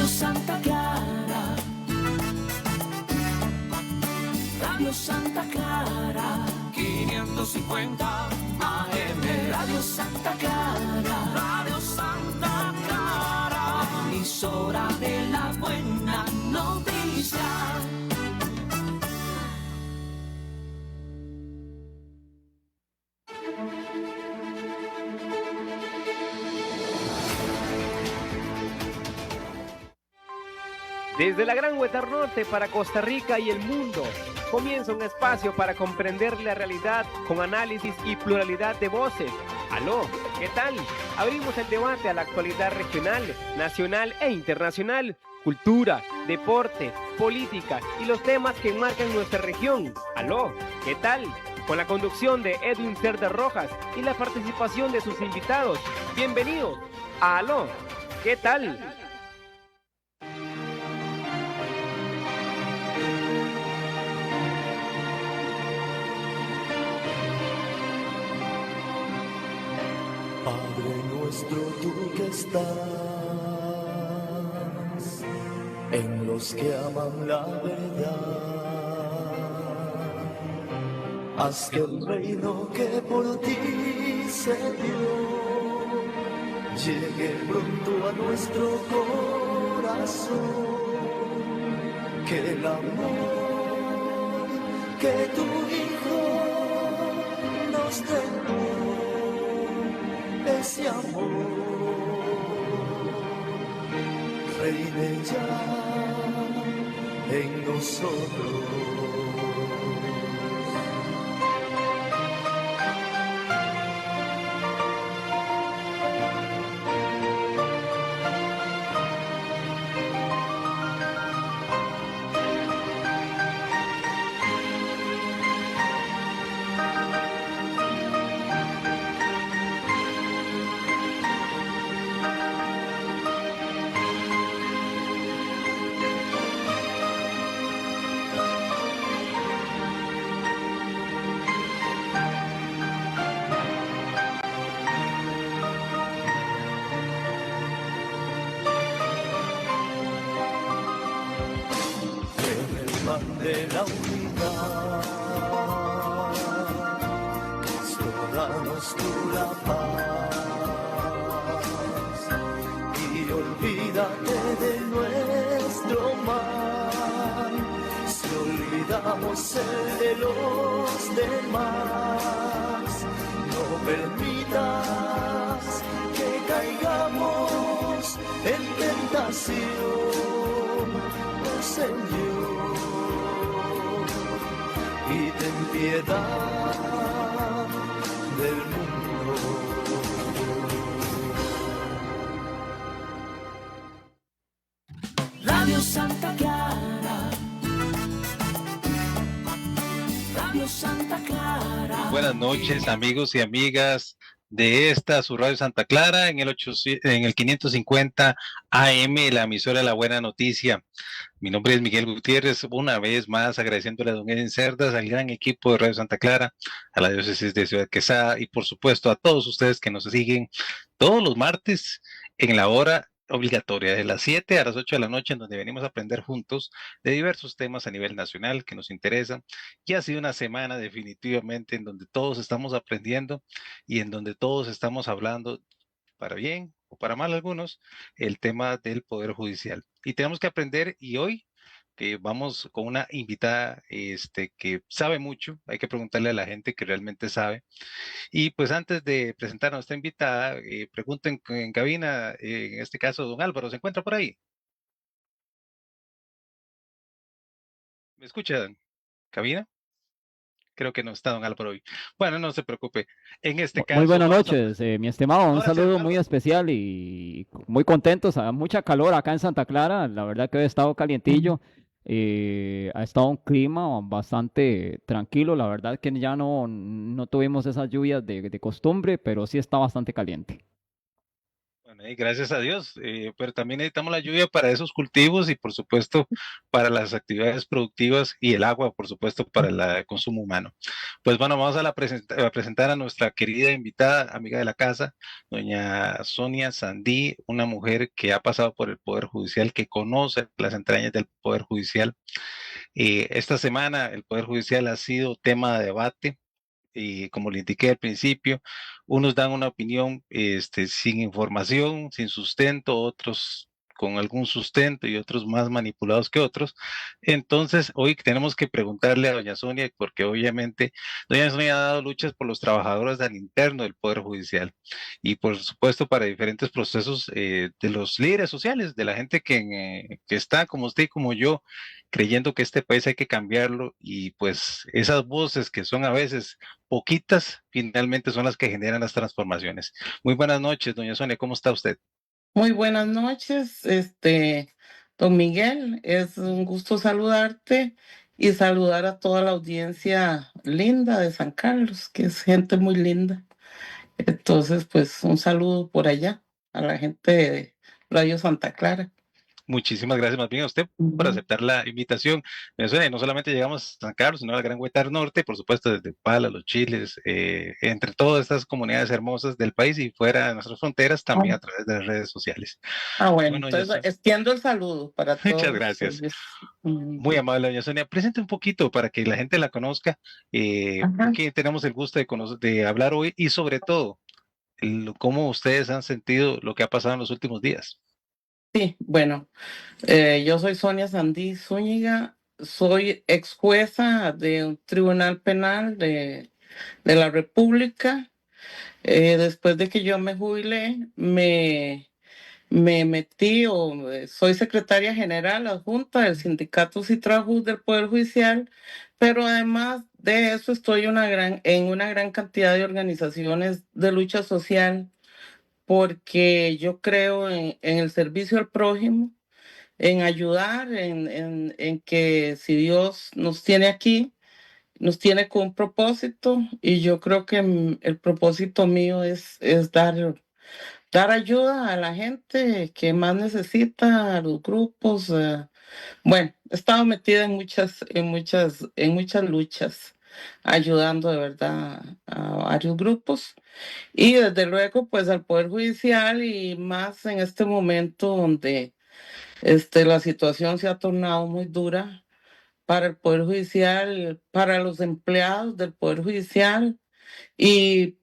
Radio Santa Clara, Radio Santa Clara, 550 AM. Radio Santa Clara, Radio Santa Clara, emisora de la buena noticia. Desde la Gran Huetar Norte para Costa Rica y el mundo, comienza un espacio para comprender la realidad con análisis y pluralidad de voces. Aló, ¿qué tal? Abrimos el debate a la actualidad regional, nacional e internacional, cultura, deporte, política y los temas que marcan nuestra región. Aló, ¿qué tal? Con la conducción de Edwin Cerda Rojas y la participación de sus invitados. Bienvenidos a Aló, ¿qué tal? Padre nuestro, tú que estás en los que aman la verdad, haz que el reino que por ti se dio llegue pronto a nuestro corazón, que el amor que tu Hijo nos dejó, ese amor reine ya en nosotros. De la unidad, Cristo, danos tú la paz y olvídate de nuestro mal, si olvidamos el de los demás, no permitas que caigamos en tentación, oh Señor, y ten piedad del mundo. Radio Santa Clara, Radio Santa Clara. Buenas noches, amigos y amigas de esta, su Radio Santa Clara, en el 550 AM, la emisora de la buena noticia. Mi nombre es Miguel Gutiérrez, una vez más agradeciéndole a don Edwin Cerdas, al gran equipo de Radio Santa Clara, a la diócesis de Ciudad Quesada y por supuesto a todos ustedes que nos siguen todos los martes en la hora obligatoria de las 7 a las 8 de la noche, en donde venimos a aprender juntos de diversos temas a nivel nacional que nos interesan. Y ha sido una semana definitivamente en donde todos estamos aprendiendo y en donde todos estamos hablando, para bien o para mal algunos, el tema del Poder Judicial. Y tenemos que aprender, y hoy que vamos con una invitada que sabe mucho, hay que preguntarle a la gente que realmente sabe. Y pues antes de presentar a nuestra invitada, pregunten en cabina, en este caso don Álvaro, ¿se encuentra por ahí? ¿Me escuchan? ¿Cabina? Creo que no está don Álvaro hoy. Bueno, no se preocupe. En este Muy caso buenas vamos a... noches, mi estimado. Un Ahora sí, don saludo Álvaro. muy especial y muy contentos. Mucha calor acá en Santa Clara. La verdad que ha estado calientillo. Ha estado un clima bastante tranquilo. La verdad que ya no tuvimos esas lluvias de costumbre, pero sí está bastante caliente. Bueno, y gracias a Dios, pero también necesitamos la lluvia para esos cultivos y por supuesto para las actividades productivas y el agua, por supuesto, para el consumo humano. Pues bueno, vamos a, a presentar a nuestra querida invitada, amiga de la casa, doña Sonia Sandí, una mujer que ha pasado por el Poder Judicial, que conoce las entrañas del Poder Judicial. Esta semana el Poder Judicial ha sido tema de debate y como le indiqué al principio, unos dan una opinión sin información, sin sustento, otros con algún sustento y otros más manipulados que otros. Entonces, hoy tenemos que preguntarle a doña Sonia, porque obviamente doña Sonia ha dado luchas por los trabajadores al interno del Poder Judicial y por supuesto para diferentes procesos de los líderes sociales, de la gente que está como usted y como yo, creyendo que este país hay que cambiarlo y pues esas voces que son a veces poquitas, finalmente son las que generan las transformaciones. Muy buenas noches, doña Sonia, ¿cómo está usted? Muy buenas noches, don Miguel. Es un gusto saludarte y saludar a toda la audiencia linda de San Carlos, que es gente muy linda. Entonces, pues un saludo por allá a la gente de Radio Santa Clara. Muchísimas gracias más bien a usted por Ujú. aceptar la invitación. Doña Sonia, no solamente llegamos a San Carlos, sino a la Gran Huetar Norte, por supuesto desde Pala, Los Chiles, entre todas estas comunidades hermosas del país y fuera de nuestras fronteras, Ah, también a través de las redes sociales. bueno, Bueno, doña entonces Sonia, extiendo el saludo para muchas todos gracias. ellos. Muy Ujú. amable, doña Sonia. Presente un poquito para que la gente la conozca, con Ajá. quien tenemos el gusto de, de hablar hoy y sobre todo, cómo ustedes han sentido lo que ha pasado en los últimos días. Sí, bueno, yo soy Sonia Sandí Zúñiga, soy ex jueza de un tribunal penal de la República. Después de que yo me jubilé, me metí o soy secretaria general adjunta del Sindicato Citrajus del Poder Judicial, pero además de eso estoy en una gran cantidad de organizaciones de lucha social porque yo creo en el servicio al prójimo, en ayudar, en que si Dios nos tiene aquí, nos tiene con un propósito y yo creo que el propósito mío es dar ayuda a la gente que más necesita, a los grupos. Bueno, he estado metida en muchas luchas, ayudando de verdad a varios grupos y desde luego pues al Poder Judicial y más en este momento donde la situación se ha tornado muy dura para el Poder Judicial, para los empleados del Poder Judicial y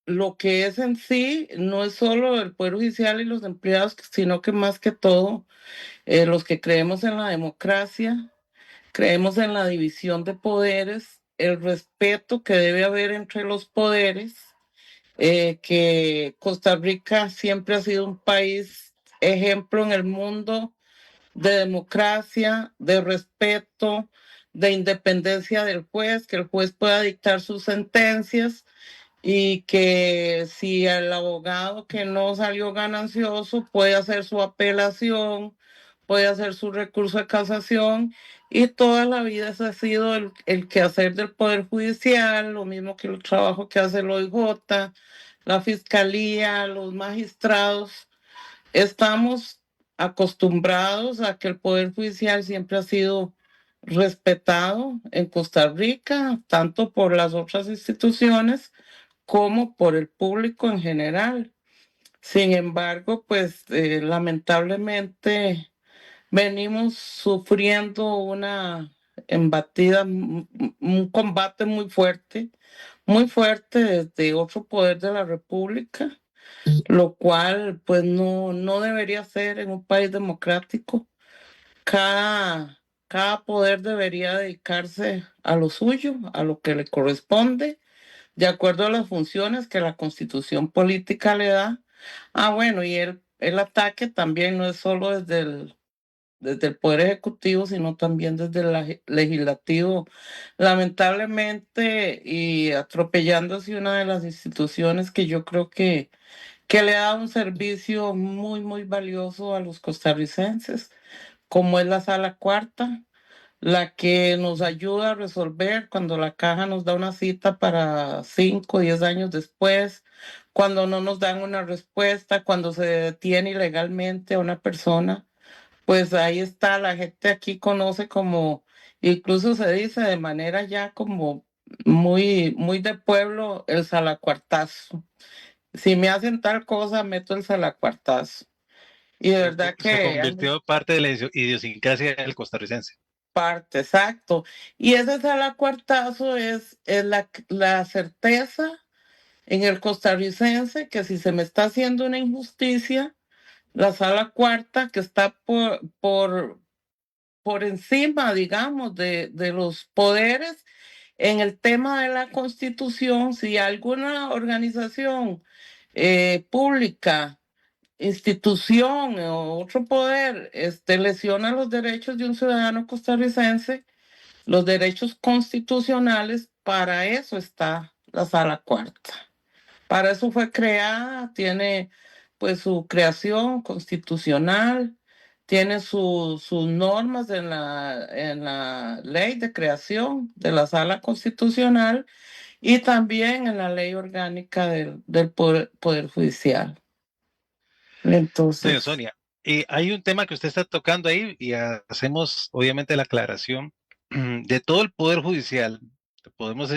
lo que es en sí no es solo el Poder Judicial y los empleados, sino que más que todo los que creemos en la democracia, creemos en la división de poderes, el respeto que debe haber entre los poderes, que Costa Rica siempre ha sido un país ejemplo en el mundo de democracia, de respeto, de independencia del juez, que el juez pueda dictar sus sentencias y que si el abogado que no salió ganancioso puede hacer su apelación, puede hacer su recurso de casación y toda la vida ese ha sido el quehacer del Poder Judicial, lo mismo que el trabajo que hace el OIJ, la Fiscalía, los magistrados. Estamos acostumbrados a que el Poder Judicial siempre ha sido respetado en Costa Rica, tanto por las otras instituciones como por el público en general. Sin embargo, pues lamentablemente venimos sufriendo una embatida, un combate muy fuerte desde otro poder de la República, lo cual pues no debería ser en un país democrático. Cada poder debería dedicarse a lo suyo, a lo que le corresponde, de acuerdo a las funciones que la Constitución política le da. Ah, bueno, y el ataque también no es solo desde el Poder Ejecutivo, sino también desde el Legislativo, lamentablemente, y atropellándose una de las instituciones que yo creo que le da un servicio muy valioso a los costarricenses, como es la Sala Cuarta. la que nos ayuda a resolver cuando la caja nos da una cita para 5 o 10 años después, cuando no nos dan una respuesta, cuando se detiene ilegalmente a una persona. Pues ahí está, la gente aquí conoce como, incluso se dice de manera ya como muy, muy de pueblo, el salacuartazo. Si me hacen tal cosa, meto el salacuartazo. Y de verdad Se que hay convirtió parte de la idiosincrasia del costarricense. parte, exacto. Y ese salacuartazo es la certeza en el costarricense que si se me está haciendo una injusticia, la sala cuarta que está por encima, digamos, de los poderes en el tema de la Constitución, si alguna organización pública, institución o otro poder lesiona los derechos de un ciudadano costarricense, los derechos constitucionales, para eso está la sala cuarta. Para eso fue creada, tiene pues su creación constitucional, tiene sus normas en la ley de creación de la sala constitucional y también en la ley orgánica del poder judicial. Doña Entonces, Sonia, hay un tema que usted está tocando ahí y hacemos obviamente la aclaración de todo el Poder Judicial. Podemos,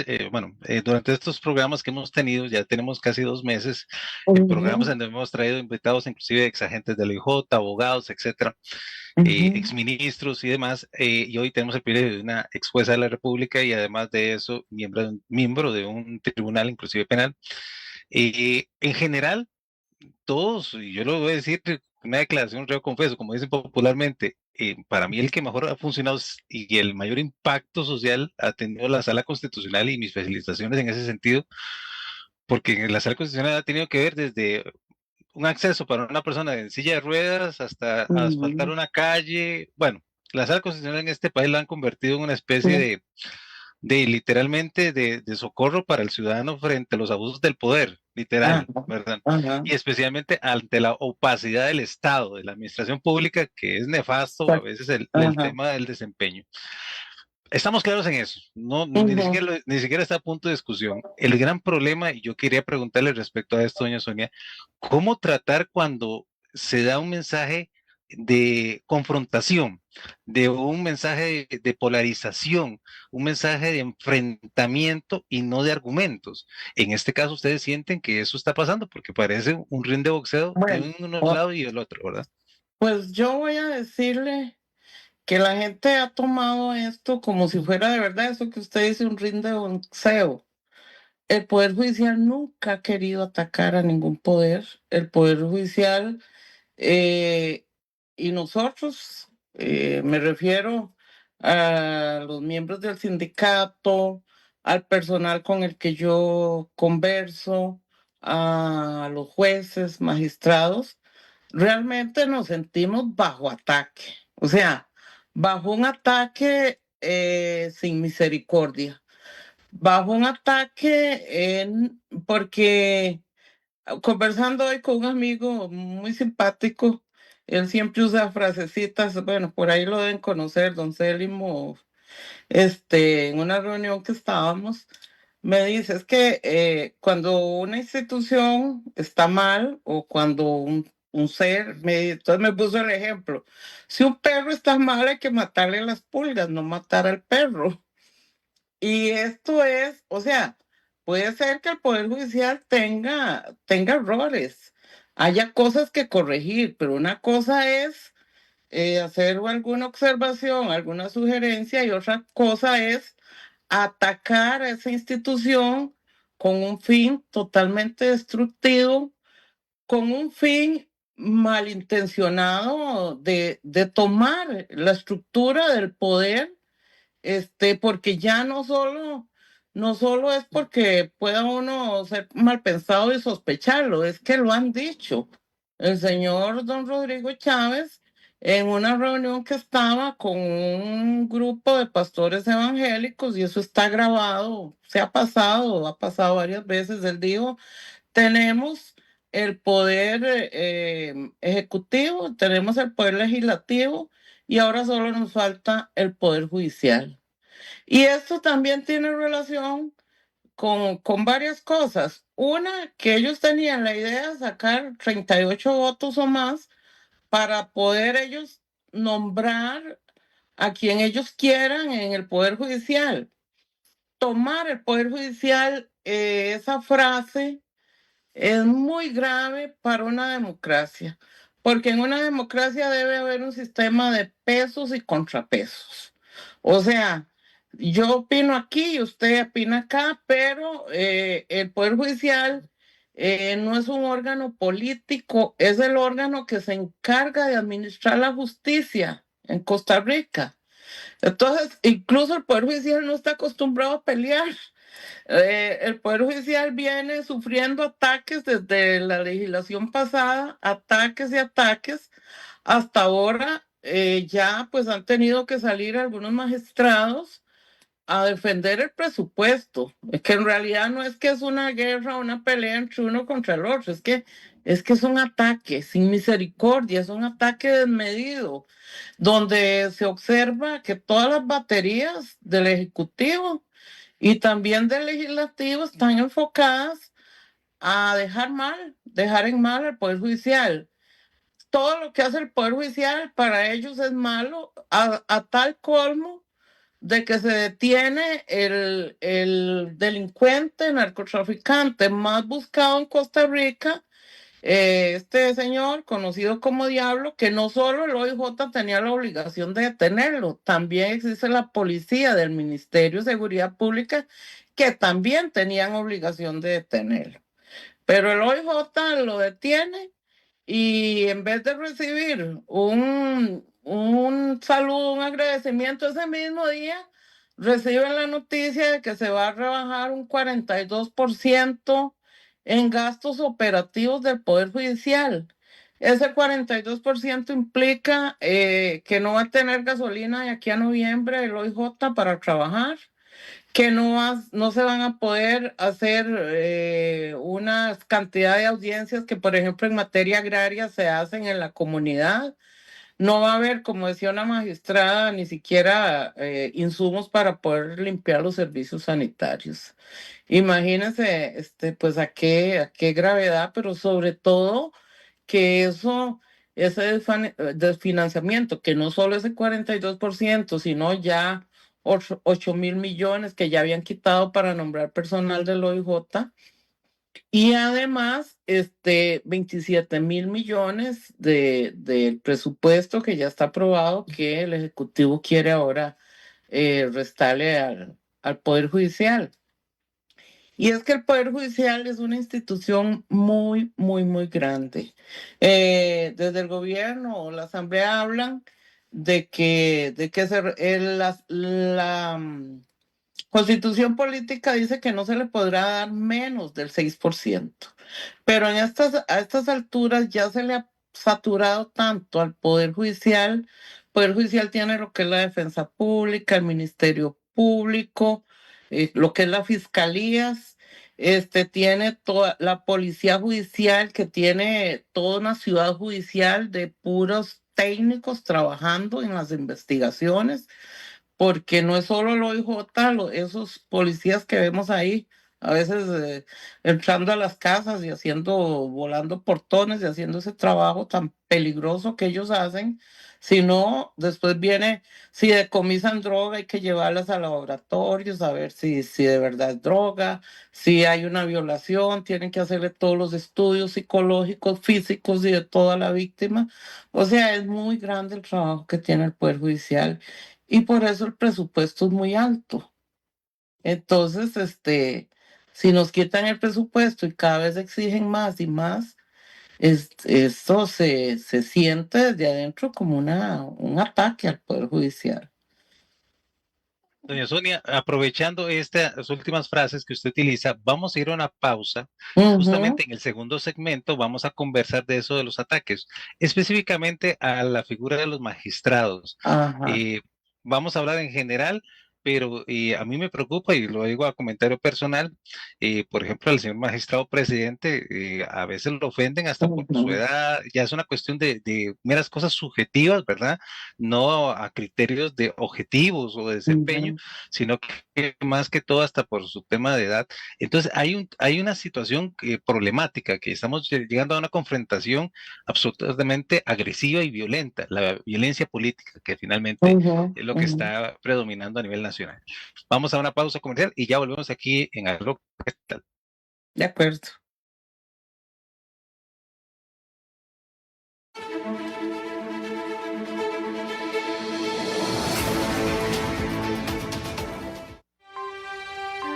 durante estos programas que hemos tenido, ya tenemos casi 2 meses, en programas ujú, donde hemos traído invitados, inclusive ex agentes del OIJ, abogados, etcétera, ujú, exministros y demás, y hoy tenemos el privilegio de una ex jueza de la República y además de eso, miembro de un tribunal, inclusive penal. En general, todos, y yo lo voy a decir, una declaración, yo confieso, como dicen popularmente, para mí el que mejor ha funcionado y el mayor impacto social ha tenido la sala constitucional y mis felicitaciones en ese sentido, porque en la sala constitucional ha tenido que ver desde un acceso para una persona en silla de ruedas hasta asfaltar ujú. una calle. Bueno, la sala constitucional en este país la han convertido en una especie de literalmente de socorro para el ciudadano frente a los abusos del poder, Ajá, literal, ¿verdad? ajá, Y especialmente ante la opacidad del Estado, de la administración pública, que es nefasto a veces el ajá, tema del desempeño. Estamos claros en eso, no, ujú. ni siquiera está a punto de discusión. El gran problema, y yo quería preguntarle respecto a esto, doña Sonia, ¿cómo tratar cuando se da un mensaje de confrontación, de un mensaje de polarización, un mensaje de enfrentamiento y no de argumentos? En este caso, ustedes sienten que eso está pasando porque parece un ring de boxeo Bueno, de un o- lado y del otro, ¿verdad? pues yo voy a decirle que la gente ha tomado esto como si fuera de verdad eso que usted dice, un ring de boxeo. El Poder Judicial nunca ha querido atacar a ningún poder. El Poder Judicial eh, y nosotros, me refiero a los miembros del sindicato, al personal con el que yo converso, a los jueces, magistrados, realmente nos sentimos bajo ataque. O sea, bajo un ataque sin misericordia, bajo un ataque porque conversando hoy con un amigo muy simpático, él siempre usa frasecitas, bueno, por ahí lo deben conocer, don Célimo, en una reunión que estábamos, me dice, es que cuando una institución está mal o cuando un ser, entonces me puso el ejemplo, si un perro está mal hay que matarle las pulgas, no matar al perro. Y esto es, o sea, puede ser que el Poder Judicial tenga errores, haya cosas que corregir, pero una cosa es hacer alguna observación, alguna sugerencia y otra cosa es atacar a esa institución con un fin totalmente destructivo, con un fin malintencionado de tomar la estructura del poder porque ya no solo es porque pueda uno ser mal pensado y sospecharlo, es que lo han dicho. El señor don Rodrigo Chávez, en una reunión que estaba con un grupo de pastores evangélicos, y eso está grabado, ha pasado varias veces, él dijo, tenemos el poder ejecutivo, tenemos el poder legislativo y ahora solo nos falta el Poder Judicial. Y esto también tiene relación con varias cosas. Una, que ellos tenían la idea de sacar 38 votos o más para poder ellos nombrar a quien ellos quieran en el Poder Judicial. Tomar el Poder Judicial, esa frase es muy grave para una democracia, porque en una democracia debe haber un sistema de pesos y contrapesos. O sea, yo opino aquí y usted opina acá, pero el Poder Judicial no es un órgano político, es el órgano que se encarga de administrar la justicia en Costa Rica. Entonces, incluso el Poder Judicial no está acostumbrado a pelear. El Poder Judicial viene sufriendo ataques desde la legislación pasada, ataques y ataques. Hasta ahora ya pues han tenido que salir algunos magistrados a defender el presupuesto. Es que en realidad no es que es una guerra, una pelea entre uno contra el otro, es que es un ataque sin misericordia, es un ataque desmedido, donde se observa que todas las baterías del Ejecutivo y también del Legislativo están enfocadas a dejar en mal al Poder Judicial. Todo lo que hace el Poder Judicial para ellos es malo, a tal colmo de que se detiene el delincuente narcotraficante más buscado en Costa Rica, este señor conocido como Diablo, que no solo el OIJ tenía la obligación de detenerlo, también existe la policía del Ministerio de Seguridad Pública que también tenían obligación de detenerlo. Pero el OIJ lo detiene y en vez de recibir un saludo, un agradecimiento ese mismo día, reciben la noticia de que se va a rebajar un 42% en gastos operativos del Poder Judicial. Ese 42% implica que no va a tener gasolina de aquí a noviembre el OIJ para trabajar, que no se van a poder hacer una cantidad de audiencias que, por ejemplo, en materia agraria se hacen en la comunidad. No va a haber, como decía una magistrada, ni siquiera insumos para poder limpiar los servicios sanitarios. Imagínense, pues a qué gravedad, pero sobre todo que ese desfinanciamiento, que no solo ese 42%, sino ya 8.000 millones que ya habían quitado para nombrar personal del OIJ, y además 27.000 millones del presupuesto que ya está aprobado, que el Ejecutivo quiere ahora restarle al Poder Judicial. Y es que el Poder Judicial es una institución muy, muy, muy grande. Desde el gobierno o la Asamblea hablan la Constitución Política dice que no se le podrá dar menos del 6%. Pero a estas alturas ya se le ha saturado tanto al Poder Judicial. El Poder Judicial tiene lo que es la Defensa Pública, el Ministerio Público, lo que es las fiscalías, tiene toda la Policía Judicial, que tiene toda una ciudad judicial de puros técnicos trabajando en las investigaciones, porque no es solo el OIJ, esos policías que vemos ahí, a veces entrando a las casas y volando portones y haciendo ese trabajo tan peligroso que ellos hacen, sino después viene, si decomisan droga, hay que llevarlas a laboratorios a ver si de verdad es droga, si hay una violación, tienen que hacerle todos los estudios psicológicos, físicos y de toda la víctima. O sea, es muy grande el trabajo que tiene el Poder Judicial y por eso el presupuesto es muy alto. Entonces, si nos quitan el presupuesto y cada vez exigen más y más, esto se siente desde adentro como un ataque al Poder Judicial. Doña Sonia, aprovechando estas últimas frases que usted utiliza, vamos a ir a una pausa. Ujú. Justamente en el segundo segmento vamos a conversar de eso de los ataques, específicamente a la figura de los magistrados. Ajá. Vamos a hablar en general, pero a mí me preocupa, y lo digo a comentario personal, por ejemplo, al señor magistrado presidente, a veces lo ofenden hasta por su Ujú, edad, ya es una cuestión de meras cosas subjetivas, ¿verdad? No a criterios de objetivos o de desempeño, ujú, sino que más que todo hasta por su tema de edad. Entonces, hay una situación problemática, que estamos llegando a una confrontación absolutamente agresiva y violenta, la violencia política, que finalmente ujú, es lo que ujú. está predominando a nivel nacional. Vamos a una pausa comercial y ya volvemos aquí en Algo. ¿Qué tal? De acuerdo.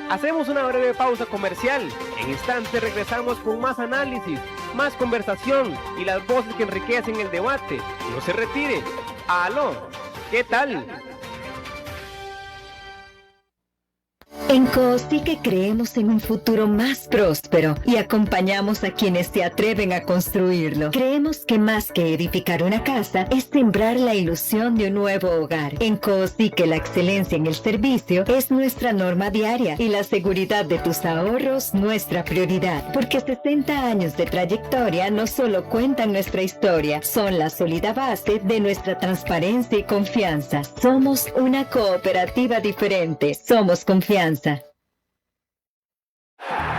Hacemos una breve pausa comercial. En instantes regresamos con más análisis, más conversación y las voces que enriquecen el debate. No se retire. Aló, ¿qué tal? En Coosique creemos en un futuro más próspero y acompañamos a quienes se atreven a construirlo. Creemos que más que edificar una casa es sembrar la ilusión de un nuevo hogar. En Coosique la excelencia en el servicio es nuestra norma diaria y la seguridad de tus ahorros nuestra prioridad. Porque 60 años de trayectoria no solo cuentan nuestra historia, son la sólida base de nuestra transparencia y confianza. Somos una cooperativa diferente. Somos confianza.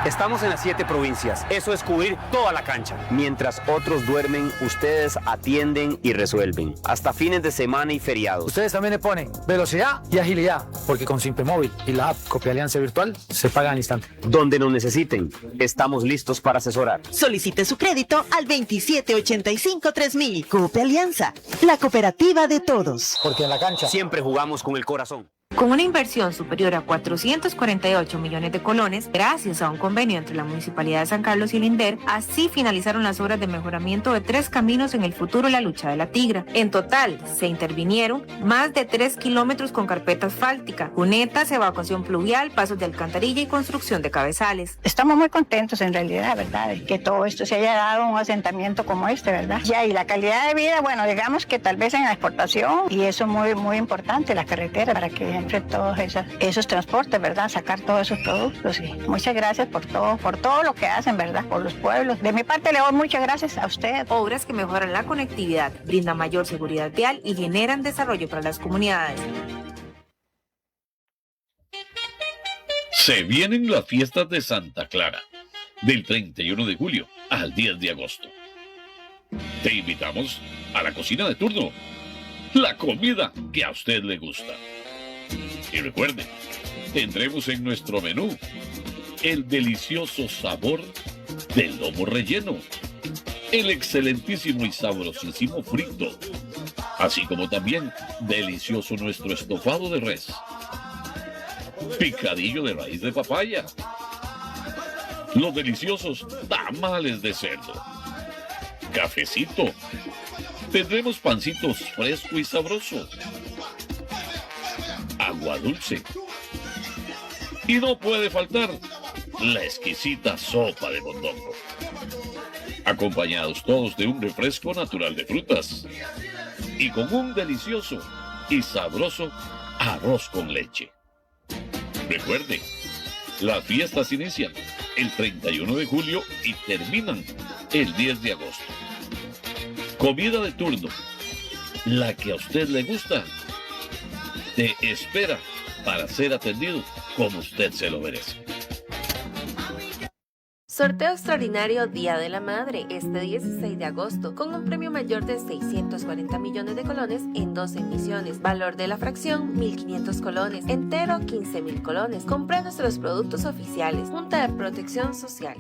Estamos en las 7 provincias, eso es cubrir toda la cancha. Mientras otros duermen, ustedes atienden y resuelven. Hasta fines de semana y feriados. Ustedes también le ponen velocidad y agilidad, porque con Simpe Móvil y la app Copia Alianza Virtual se paga al instante. Donde nos necesiten, estamos listos para asesorar. Solicite su crédito al 2785-3000. Cope Alianza, la cooperativa de todos. Porque en la cancha Siempre jugamos con el corazón. Con una inversión superior a 448 millones de colones, gracias a un convenio entre la Municipalidad de San Carlos y el INDER, así finalizaron las obras de mejoramiento de 3 caminos en el futuro La Lucha de la Tigra. En total, se intervinieron más de 3 kilómetros con carpeta asfáltica, cunetas, evacuación pluvial, pasos de alcantarilla y construcción de cabezales. Estamos muy contentos en realidad, ¿verdad? De que todo esto se haya dado un asentamiento como este, ¿verdad? Ya, y la calidad de vida, bueno, digamos que tal vez en la exportación, y eso es muy, muy importante, la carretera, para que entre todos esos transportes, ¿verdad? Sacar todos esos productos. Y muchas gracias por todo lo que hacen, ¿verdad? Por los pueblos. De mi parte le doy muchas gracias a usted. Obras que mejoran la conectividad, brindan mayor seguridad vial y generan desarrollo para las comunidades. Se vienen las fiestas de Santa Clara, del 31 de julio al 10 de agosto. Te invitamos a la cocina de turno, la comida que a usted le gusta. Y recuerde, tendremos en nuestro menú el delicioso sabor del lomo relleno, el excelentísimo y sabrosísimo frito, así como también delicioso nuestro estofado de res, picadillo de raíz de papaya, los deliciosos tamales de cerdo, cafecito, tendremos pancitos fresco y sabroso, agua dulce. Y no puede faltar la exquisita sopa de mondongo. Acompañados todos de un refresco natural de frutas. Y con un delicioso y sabroso arroz con leche. Recuerde, las fiestas inician el 31 de julio y terminan el 10 de agosto. Comida de turno, la que a usted le gusta, te espera para ser atendido como usted se lo merece. Sorteo extraordinario Día de la Madre, este 16 de agosto, con un premio mayor de 640 millones de colones en 12 emisiones. Valor de la fracción, 1.500 colones. Entero, 15.000 colones. Compra nuestros productos oficiales. Junta de Protección Social.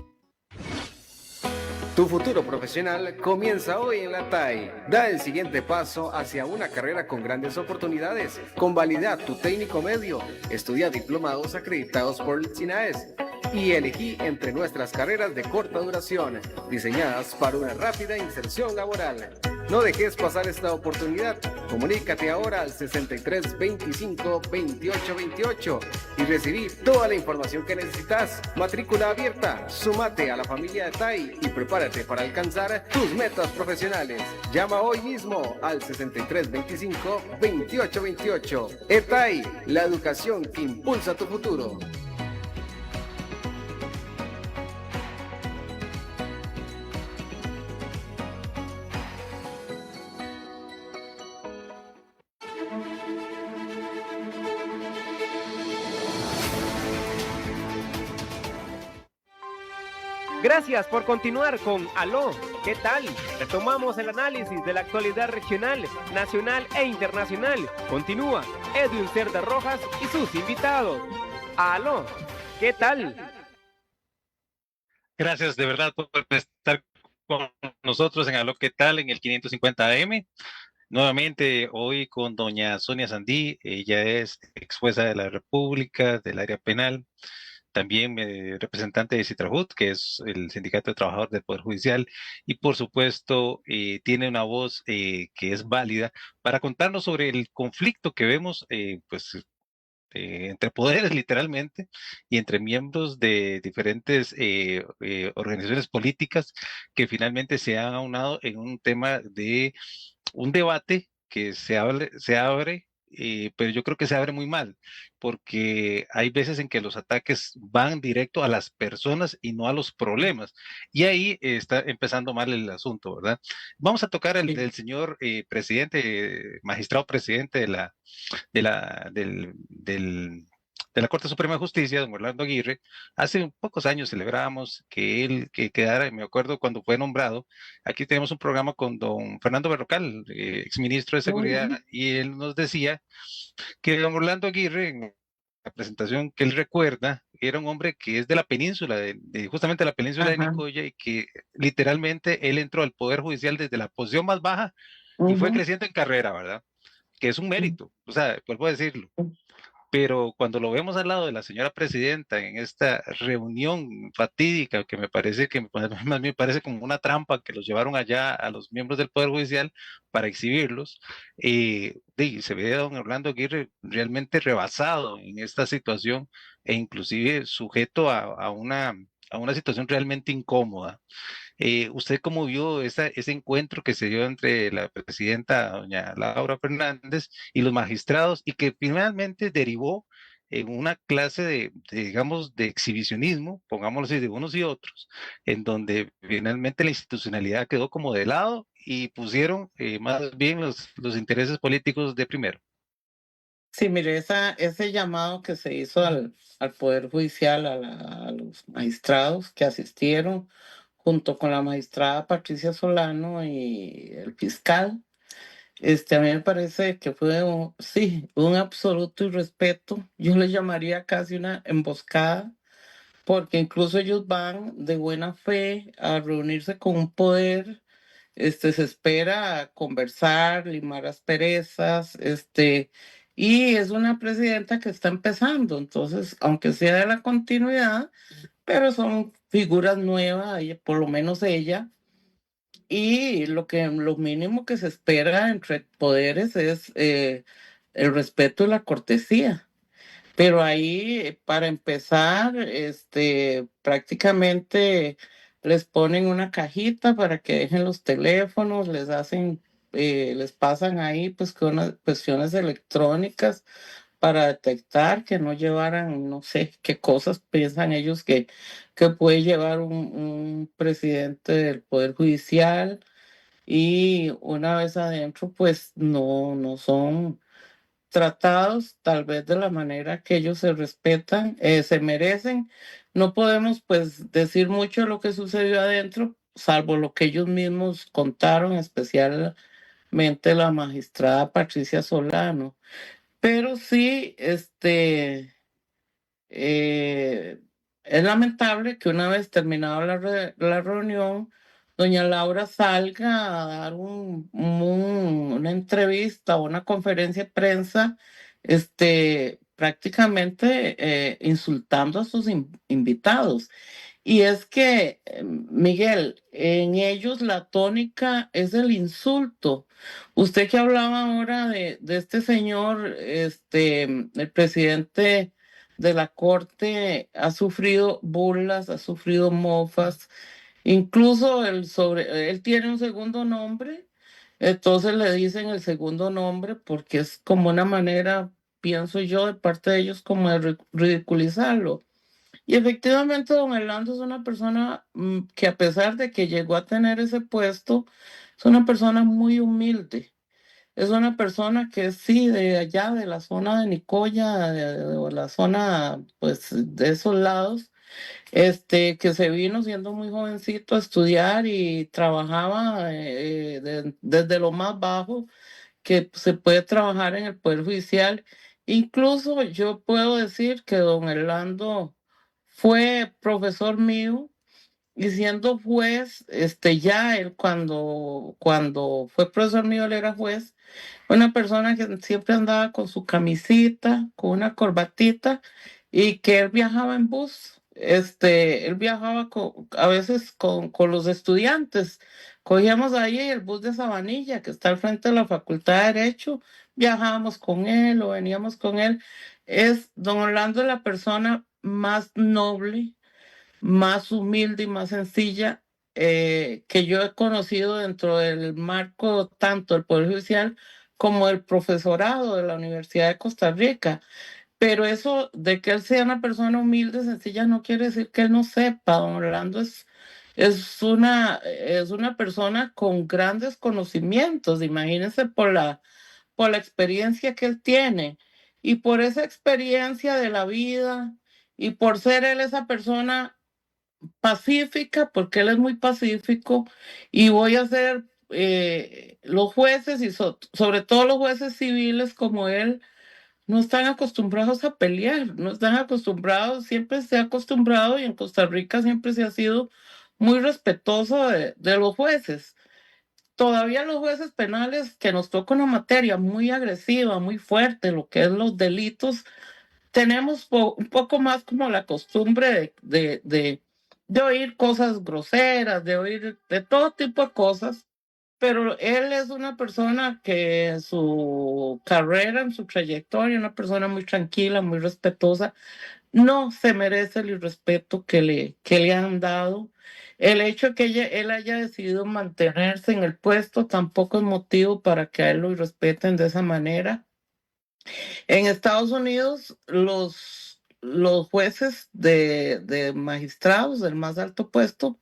Tu futuro profesional comienza hoy en la TAI. Da el siguiente paso hacia una carrera con grandes oportunidades. Convalida tu técnico medio. Estudia diplomados acreditados por el SINAES. Y elegí entre nuestras carreras de corta duración, diseñadas para una rápida inserción laboral. No dejes pasar esta oportunidad. Comunícate ahora al 63 25 28 28 y recibí toda la información que necesitas. Matrícula abierta. Súmate a la familia de TAI y prepárate para alcanzar tus metas profesionales. Llama hoy mismo al 63 25 28 28. ETAI, la educación que impulsa tu futuro. Gracias por continuar con Aló, ¿qué tal? Retomamos el análisis de la actualidad regional, nacional e internacional. Continúa Edwin Cerda Rojas y sus invitados. Aló, ¿qué tal? Gracias de verdad por estar con nosotros en Aló, ¿qué tal? En el 550 AM. Nuevamente hoy con doña Sonia Sandí, ella es ex jueza de la República, del área penal. También representante de Citrajut, que es el Sindicato de Trabajadores del Poder Judicial, y por supuesto tiene una voz que es válida para contarnos sobre el conflicto que vemos entre poderes literalmente y entre miembros de diferentes organizaciones políticas que finalmente se han aunado en un tema de un debate que se abre, pero yo creo que se abre muy mal, porque hay veces en que los ataques van directo a las personas y no a los problemas, y ahí está empezando mal el asunto, ¿verdad? Vamos a tocar el señor magistrado presidente de la Corte Suprema de Justicia, don Orlando Aguirre. Hace pocos años celebramos que él quedara, me acuerdo cuando fue nombrado. Aquí tenemos un programa con don Fernando Berrocal, exministro de Seguridad, y él nos decía que don Orlando Aguirre, en la presentación que él recuerda, era un hombre que es de la península, justamente de la península de Nicoya, y que literalmente él entró al Poder Judicial desde la posición más baja y fue creciendo en carrera, ¿verdad? Que es un mérito, o sea, vuelvo a decirlo. Pero cuando lo vemos al lado de la señora presidenta en esta reunión fatídica, que me parece más me parece como una trampa que los llevaron allá a los miembros del Poder Judicial para exhibirlos, se ve a don Orlando Aguirre realmente rebasado en esta situación e inclusive sujeto a una situación realmente incómoda. ¿Usted cómo vio ese encuentro que se dio entre la presidenta, doña Laura Fernández, y los magistrados, y que finalmente derivó en una clase digamos, de exhibicionismo, pongámoslo así, de unos y otros, en donde finalmente la institucionalidad quedó como de lado y pusieron más bien los intereses políticos de primero? Sí, mire, ese llamado que se hizo al Poder Judicial, a los magistrados que asistieron, junto con la magistrada Patricia Solano y el fiscal, a mí me parece que fue un absoluto irrespeto. Yo le llamaría casi una emboscada, porque incluso ellos van de buena fe a reunirse con un poder. Se espera conversar, limar asperezas, y es una presidenta que está empezando, entonces, aunque sea de la continuidad, pero son figuras nuevas, por lo menos ella, y lo mínimo que se espera entre poderes es el respeto y la cortesía. Pero ahí, para empezar, prácticamente les ponen una cajita para que dejen los teléfonos, les pasan ahí pues con unas cuestiones electrónicas para detectar que no llevaran, no sé qué cosas piensan ellos que puede llevar un presidente del Poder Judicial, y una vez adentro pues no son tratados tal vez de la manera que ellos se respetan, se merecen. No podemos pues decir mucho de lo que sucedió adentro, salvo lo que ellos mismos contaron, especialmente la magistrada Patricia Solano. Pero sí, es lamentable que una vez terminada la reunión, doña Laura salga a dar una entrevista o una conferencia de prensa, prácticamente insultando a sus invitados. Y es que, Miguel, en ellos la tónica es el insulto. Usted que hablaba ahora de este señor, el presidente de la corte ha sufrido burlas, ha sufrido mofas, incluso él tiene un segundo nombre, entonces le dicen el segundo nombre porque es como una manera, pienso yo, de parte de ellos como de ridiculizarlo. Y efectivamente, don Orlando es una persona que a pesar de que llegó a tener ese puesto, es una persona muy humilde. Es una persona que sí, de allá, de la zona de Nicoya, o la zona, pues, de esos lados, que se vino siendo muy jovencito a estudiar y trabajaba desde lo más bajo que se puede trabajar en el Poder Judicial. Incluso yo puedo decir que don Orlando fue profesor mío y siendo juez, ya él cuando fue profesor mío, él era juez, una persona que siempre andaba con su camisita, con una corbatita y que él viajaba en bus. Él viajaba a veces con los estudiantes. Cogíamos ahí el bus de Sabanilla, que está al frente de la Facultad de Derecho, viajábamos con él o veníamos con él. Don Orlando es la persona más noble, más humilde y más sencilla que yo he conocido dentro del marco tanto del Poder Judicial como el profesorado de la Universidad de Costa Rica. Pero eso de que él sea una persona humilde, sencilla, no quiere decir que él no sepa. Don Orlando es una persona con grandes conocimientos, imagínense por la experiencia que él tiene y por esa experiencia de la vida y por ser él esa persona pacífica, porque él es muy pacífico, y voy a hacer los jueces y sobre todo los jueces civiles como él, no están acostumbrados a pelear, no están acostumbrados, siempre se ha acostumbrado y en Costa Rica siempre se ha sido muy respetuoso de los jueces. Todavía los jueces penales que nos toca una materia muy agresiva, muy fuerte, lo que es los delitos, tenemos un poco más como la costumbre de oír cosas groseras, de oír de todo tipo de cosas, pero él es una persona que en su carrera, en su trayectoria, una persona muy tranquila, muy respetuosa, no se merece el irrespeto que le han dado. El hecho de que él haya decidido mantenerse en el puesto tampoco es motivo para que a él lo irrespeten de esa manera. En Estados Unidos, los jueces de magistrados del más alto puesto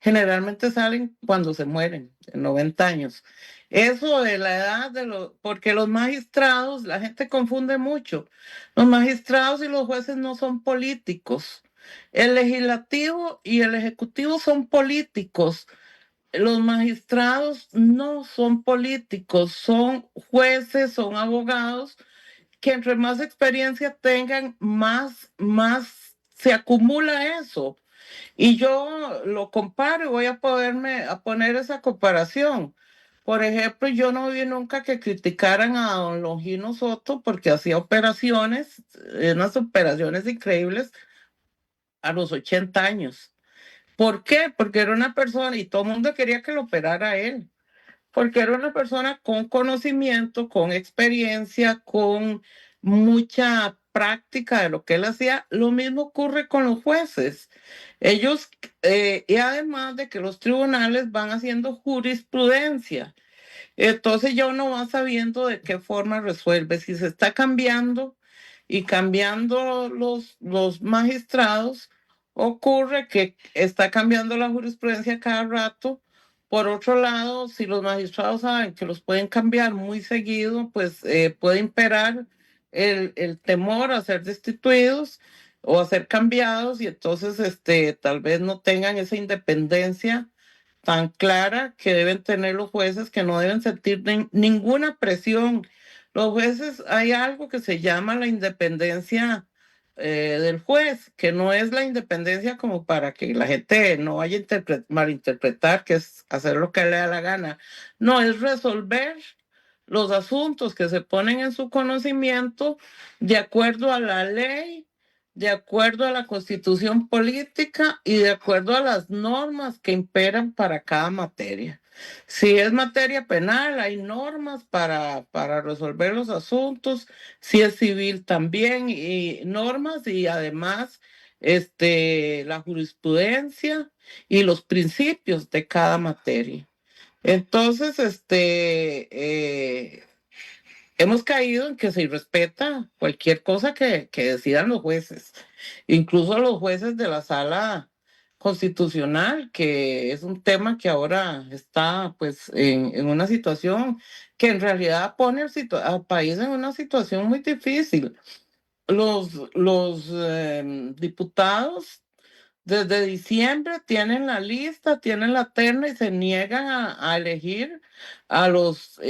generalmente salen cuando se mueren, en 90 años. Eso de la edad porque los magistrados, la gente confunde mucho. Los magistrados y los jueces no son políticos. El legislativo y el ejecutivo son políticos. Los magistrados no son políticos, son jueces, son abogados que entre más experiencia tengan, más se acumula eso. Y yo lo comparo y voy a poner esa comparación. Por ejemplo, yo no vi nunca que criticaran a don Longino Soto porque hacía operaciones, unas operaciones increíbles a los 80 años. ¿Por qué? Porque era una persona y todo el mundo quería que lo operara a él, porque era una persona con conocimiento, con experiencia, con mucha práctica de lo que él hacía. Lo mismo ocurre con los jueces. Ellos, y además de que los tribunales van haciendo jurisprudencia, entonces ya uno va sabiendo de qué forma resuelve. Si se está cambiando y cambiando los magistrados, ocurre que está cambiando la jurisprudencia cada rato. Por otro lado, si los magistrados saben que los pueden cambiar muy seguido, pues puede imperar el temor a ser destituidos o a ser cambiados y entonces tal vez no tengan esa independencia tan clara que deben tener los jueces, que no deben sentir ninguna presión. Los jueces, hay algo que se llama la independencia del juez, que no es la independencia como para que la gente no vaya a malinterpretar, que es hacer lo que le da la gana. No, es resolver los asuntos que se ponen en su conocimiento de acuerdo a la ley, de acuerdo a la constitución política y de acuerdo a las normas que imperan para cada materia. Si es materia penal, hay normas para resolver los asuntos. Si es civil también, y normas y además la jurisprudencia y los principios de cada materia. Entonces, hemos caído en que se irrespeta cualquier cosa que decidan los jueces, incluso los jueces de la sala constitucional, que es un tema que ahora está pues en una situación que en realidad pone al país en una situación muy difícil. Los diputados desde diciembre tienen la lista, tienen la terna y se niegan a elegir a los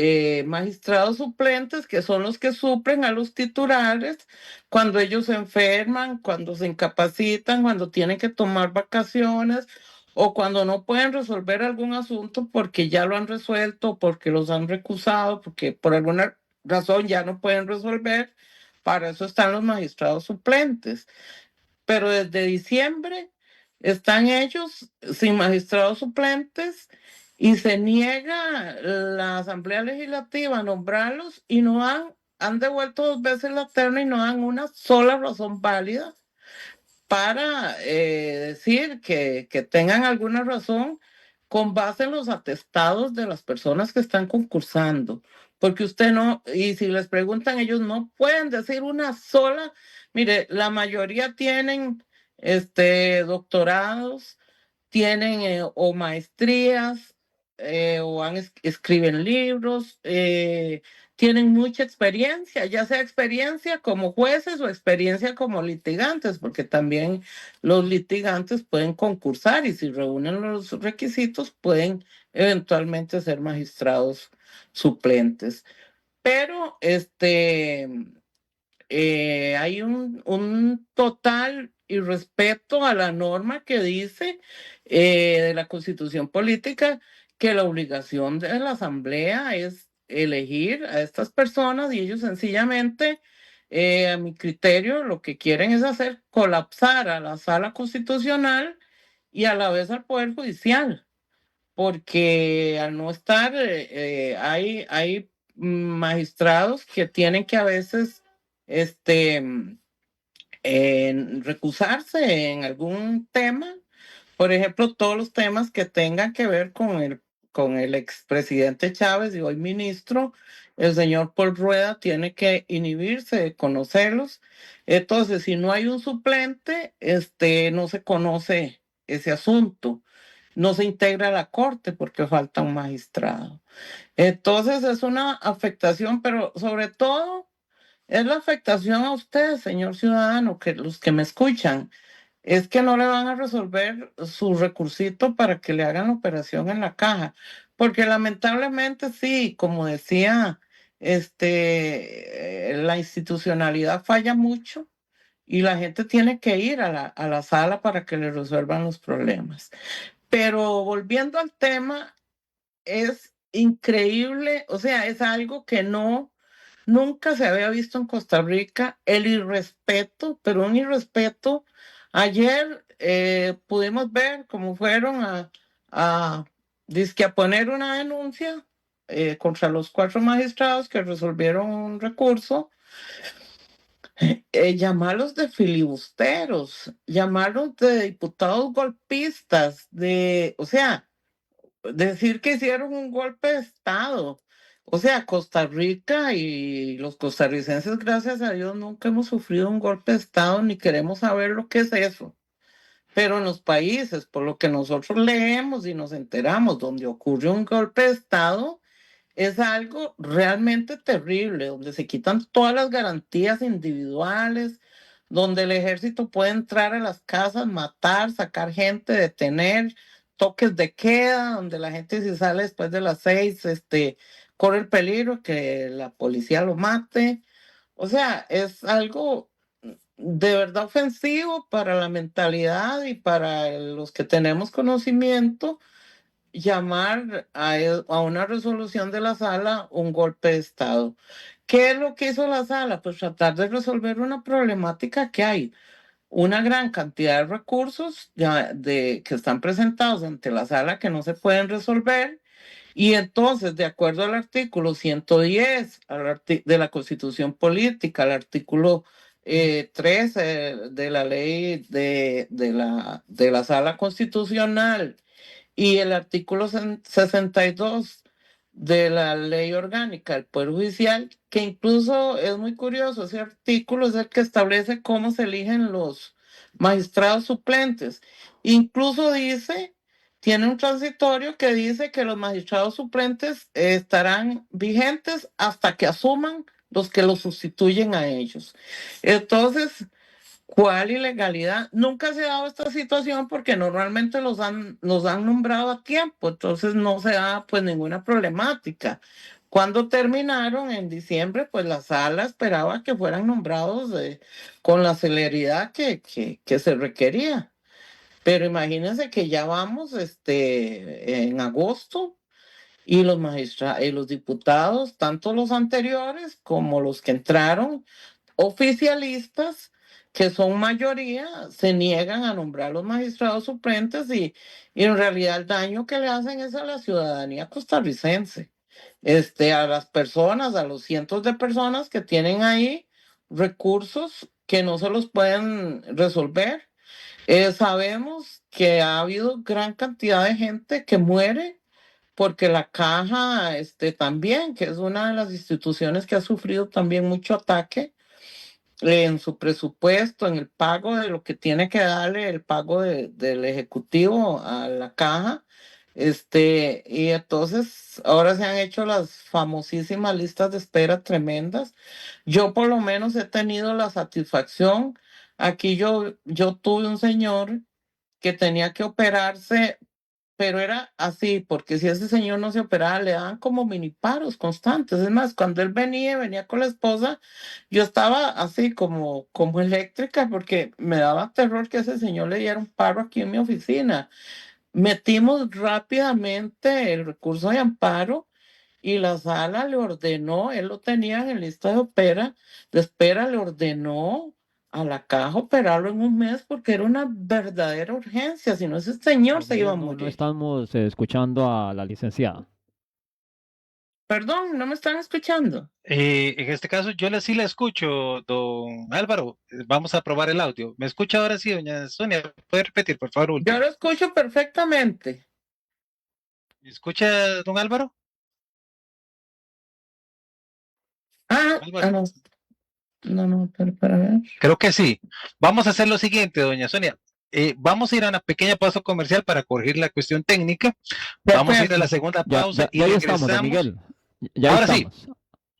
magistrados suplentes, que son los que suplen a los titulares cuando ellos se enferman, cuando se incapacitan, cuando tienen que tomar vacaciones o cuando no pueden resolver algún asunto porque ya lo han resuelto, porque los han recusado, porque por alguna razón ya no pueden resolver. Para eso están los magistrados suplentes. Pero desde diciembre están ellos sin magistrados suplentes y se niega la Asamblea Legislativa a nombrarlos y no han devuelto 2 veces la terna y no dan una sola razón válida para decir que tengan alguna razón con base en los atestados de las personas que están concursando. Porque usted no, y si les preguntan, ellos no pueden decir una sola. Mire, la mayoría tienen doctorados, tienen o maestrías, o escriben libros, tienen mucha experiencia, ya sea experiencia como jueces o experiencia como litigantes, porque también los litigantes pueden concursar y si reúnen los requisitos pueden eventualmente ser magistrados suplentes. Pero hay un total irrespeto a la norma que dice de la Constitución Política que la obligación de la Asamblea es elegir a estas personas y ellos sencillamente, a mi criterio, lo que quieren es hacer colapsar a la Sala Constitucional y a la vez al Poder Judicial, porque al no estar, hay magistrados que tienen que a veces recusarse en algún tema. Por ejemplo, todos los temas que tengan que ver con el expresidente Chávez y hoy ministro, el señor Paul Rueda, tiene que inhibirse de conocerlos. Entonces, si no hay un suplente, no se conoce ese asunto. No se integra a la corte porque falta un magistrado. Entonces, es una afectación, pero sobre todo es la afectación a usted, señor ciudadano, que los que me escuchan, es que no le van a resolver su recursito para que le hagan la operación en la caja, porque lamentablemente sí, como decía, la institucionalidad falla mucho y la gente tiene que ir a la sala para que le resuelvan los problemas. Pero volviendo al tema, es increíble, o sea, es algo que nunca se había visto en Costa Rica, el irrespeto, pero un irrespeto. Ayer pudimos ver cómo fueron dizque a poner una denuncia contra los 4 magistrados que resolvieron un recurso, llamarlos de filibusteros, llamarlos de diputados golpistas, o sea, decir que hicieron un golpe de Estado. O sea, Costa Rica y los costarricenses, gracias a Dios, nunca hemos sufrido un golpe de Estado ni queremos saber lo que es eso. Pero en los países, por lo que nosotros leemos y nos enteramos, donde ocurre un golpe de Estado, es algo realmente terrible, donde se quitan todas las garantías individuales, donde el ejército puede entrar a las casas, matar, sacar gente, detener, toques de queda, donde la gente si sale después de las 6, corre el peligro que la policía lo mate. O sea, es algo de verdad ofensivo para la mentalidad y para los que tenemos conocimiento, llamar a una resolución de la sala un golpe de Estado. ¿Qué es lo que hizo la sala? Pues tratar de resolver una problemática que hay. una gran cantidad de recursos que están presentados ante la sala que no se pueden resolver. Y entonces, de acuerdo al artículo 110 de la Constitución Política, al artículo 13 de la ley de la Sala Constitucional y el artículo 62 de la Ley Orgánica del Poder Judicial, que incluso es muy curioso, ese artículo es el que establece cómo se eligen los magistrados suplentes. Incluso tiene un transitorio que dice que los magistrados suplentes estarán vigentes hasta que asuman los que los sustituyen a ellos. Entonces, ¿cuál ilegalidad? Nunca se ha dado esta situación porque normalmente los han nombrado a tiempo, entonces no se da pues ninguna problemática. Cuando terminaron en diciembre, pues la sala esperaba que fueran nombrados con la celeridad que se requería. Pero imagínense que ya vamos en agosto y los magistrados y los diputados, tanto los anteriores como los que entraron, oficialistas, que son mayoría, se niegan a nombrar los magistrados suplentes y en realidad el daño que le hacen es a la ciudadanía costarricense, a las personas, a los cientos de personas que tienen ahí recursos que no se los pueden resolver. Sabemos que ha habido gran cantidad de gente que muere porque la caja también, que es una de las instituciones que ha sufrido también mucho ataque en su presupuesto, en el pago de lo que tiene que darle el pago del Ejecutivo a la caja. Y entonces ahora se han hecho las famosísimas listas de espera tremendas. Yo por lo menos he tenido la satisfacción. Aquí yo tuve un señor que tenía que operarse, pero era así, porque si ese señor no se operaba, le daban como mini paros constantes. Es más, cuando él venía con la esposa, yo estaba así como eléctrica, porque me daba terror que ese señor le diera un paro aquí en mi oficina. Metimos rápidamente el recurso de amparo y la sala le ordenó, él lo tenía en lista de espera, le ordenó a la caja operarlo en un mes porque era una verdadera urgencia, si no ese señor se iba a morir. No estamos escuchando a la licenciada. Perdón, ¿no me están escuchando? En este caso, sí la escucho, don Álvaro. Vamos a probar el audio. ¿Me escucha ahora sí, doña Sonia? ¿Puede repetir, por favor? Yo lo escucho perfectamente. ¿Me escucha, don Álvaro? Álvaro. No, pero para ver. Creo que sí. Vamos a hacer lo siguiente, doña Sonia. Vamos a ir a una pequeña pausa comercial para corregir la cuestión técnica. Vamos a ir a la segunda pausa y regresamos. Estamos, Miguel. Ahora estamos. Sí.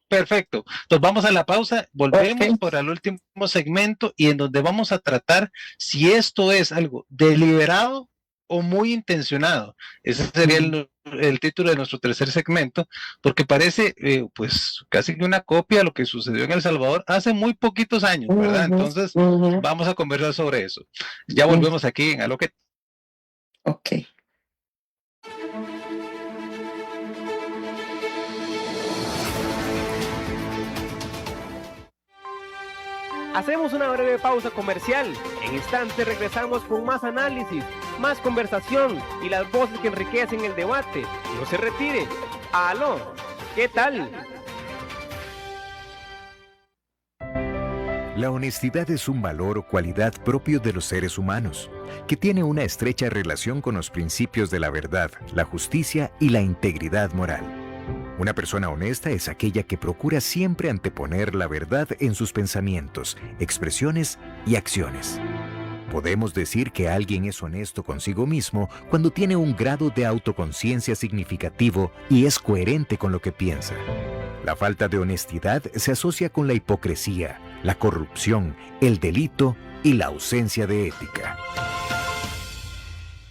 Perfecto. Entonces vamos a la pausa, volvemos para el último segmento y en donde vamos a tratar si esto es algo deliberado o muy intencionado. Ese sería el título de nuestro tercer segmento, porque parece pues casi que una copia de lo que sucedió en El Salvador hace muy poquitos años, ¿verdad? Entonces vamos a conversar sobre eso. Ya volvemos aquí en Aloque. Ok. Hacemos una breve pausa comercial. En instantes regresamos con más análisis, más conversación y las voces que enriquecen el debate. No se retire. ¡Aló! ¿Qué tal? La honestidad es un valor o cualidad propio de los seres humanos, que tiene una estrecha relación con los principios de la verdad, la justicia y la integridad moral. Una persona honesta es aquella que procura siempre anteponer la verdad en sus pensamientos, expresiones y acciones. Podemos decir que alguien es honesto consigo mismo cuando tiene un grado de autoconciencia significativo y es coherente con lo que piensa. La falta de honestidad se asocia con la hipocresía, la corrupción, el delito y la ausencia de ética.